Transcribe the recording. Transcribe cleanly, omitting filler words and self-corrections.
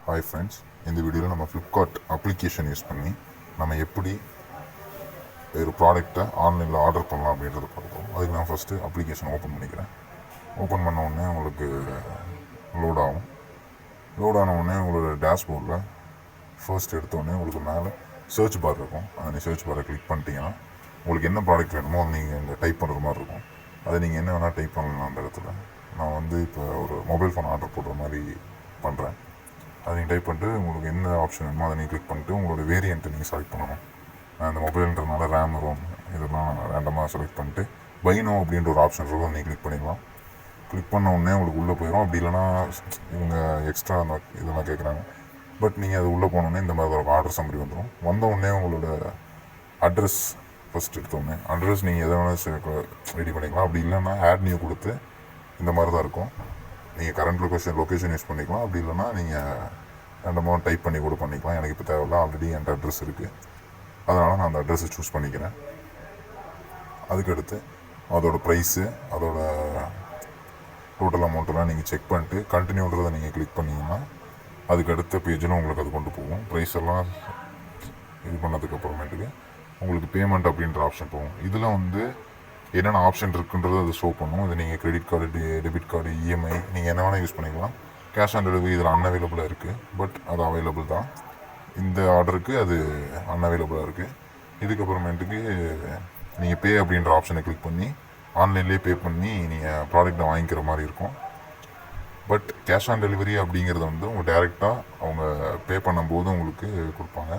Hi friends, இந்த வீடியோவில் நம்ம ஃப்ளிப்கார்ட் அப்ளிகேஷன் யூஸ் பண்ணி நம்ம எப்படி ஒரு ப்ராடக்டை ஆன்லைனில் ஆர்டர் பண்ணலாம் அப்படின்றத பார்ப்போம். அதுக்கு நான் ஃபஸ்ட்டு அப்ளிகேஷன் ஓப்பன் பண்ணிக்கிறேன். ஓப்பன் பண்ண உடனே உங்களுக்கு லோட் ஆகும். லோட் ஆன உடனே உங்களோட டேஷ்போர்டில் ஃபர்ஸ்ட் எடுத்தோடனே உங்களுக்கு மேலே சர்ச் பார் இருக்கும். அந்த சர்ச் பாரை கிளிக் பண்ணிட்டீங்கன்னா உங்களுக்கு என்ன ப்ராடக்ட் வேணுமோ அது நீங்கள் இங்கே டைப் பண்ணுற மாதிரி இருக்கும். அதை நீங்கள் என்ன வேணால் டைப் பண்ணலாம். அந்த இடத்துல நான் இப்போ ஒரு மொபைல் ஃபோன் ஆர்டர் போடுற மாதிரி பண்ணுறேன். அதை நீங்கள் டைப் பண்ணிட்டு உங்களுக்கு என்ன ஆப்ஷன் வேணுமோ அதை நீங்கள் கிளிக் பண்ணிட்டு உங்களோட வேரியண்ட்டை நீங்கள் செலக்ட் பண்ணணும். நான் இந்த மொபைல்ன்றதுனால ரேம் ரோம் இதெல்லாம் ரேண்டமாக செலக்ட் பண்ணிட்டு பைனோ அப்படின்ற ஒரு ஆப்ஷன் இருக்கும், நீங்கள் கிளிக் பண்ணிக்கலாம். கிளிக் பண்ண உடனே உங்களுக்கு உள்ளே போயிடும். அப்படி இல்லைனா இவங்க எக்ஸ்ட்ரா அந்த இதெல்லாம் கேட்குறாங்க. பட் நீங்கள் அது உள்ளே போனோடனே இந்த மாதிரி ஒரு ஆர்டர் சம்மரி வந்துடும். வந்த உடனே உங்களோட அட்ரஸ் ஃபஸ்ட் எடுத்தோடனே அட்ரஸ் நீங்கள் எதை வேணால் ரெடி பண்ணிக்கலாம். அப்படி இல்லைன்னா ஆட் நியூ கொடுத்து இந்த மாதிரி தான் இருக்கும். நீங்கள் கரண்ட் லொக்கேஷன் யூஸ் பண்ணிக்கலாம். அப்படி இல்லைனா நீங்கள் ரெண்டமாக டைப் பண்ணி கூட பண்ணிக்கலாம். எனக்கு இப்போ தேவையில்ல, ஆல்ரெடி என்கிட்ட அட்ரஸ் இருக்குது. அதனால் நான் அந்த அட்ரஸை சூஸ் பண்ணிக்கிறேன். அதுக்கடுத்து அதோடய ப்ரைஸு, அதோட டோட்டல் அமௌண்ட்டெல்லாம் நீங்கள் செக் பண்ணிட்டு கண்டினியூன்றதை நீங்கள் கிளிக் பண்ணிங்கன்னா அதுக்கு அடுத்த பேஜில் உங்களுக்கு அது கொண்டு போகும். ப்ரைஸ் எல்லாம் இது பண்ணதுக்கப்புறமேட்டுக்கு உங்களுக்கு பேமெண்ட் அப்படின்ற ஆப்ஷன் போகும். இதில் என்னென்ன ஆப்ஷன் இருக்குன்றது அது ஷோ பண்ணும். இது நீங்கள் credit card, debit card, EMI நீங்கள் என்ன வேணால் யூஸ் பண்ணிக்கலாம். கேஷ் ஆன் டெலிவரி இதில் அன்அவைலபிளாக இருக்குது. பட் அது அவைலபிள் தான். இந்த ஆர்டருக்கு அது அன்அவைலபிளாக இருக்குது. இதுக்கப்புறமேட்டுக்கு நீங்கள் பே அப்படின்ற ஆப்ஷனை கிளிக் பண்ணி ஆன்லைன்லேயே பே பண்ணி நீங்கள் ப்ராடக்ட்டை வாங்கிக்கிற மாதிரி இருக்கும். பட் கேஷ் ஆன் டெலிவரி அப்படிங்கிறது உங்கள் டைரெக்டாக அவங்க பே பண்ணும்போது உங்களுக்கு கொடுப்பாங்க.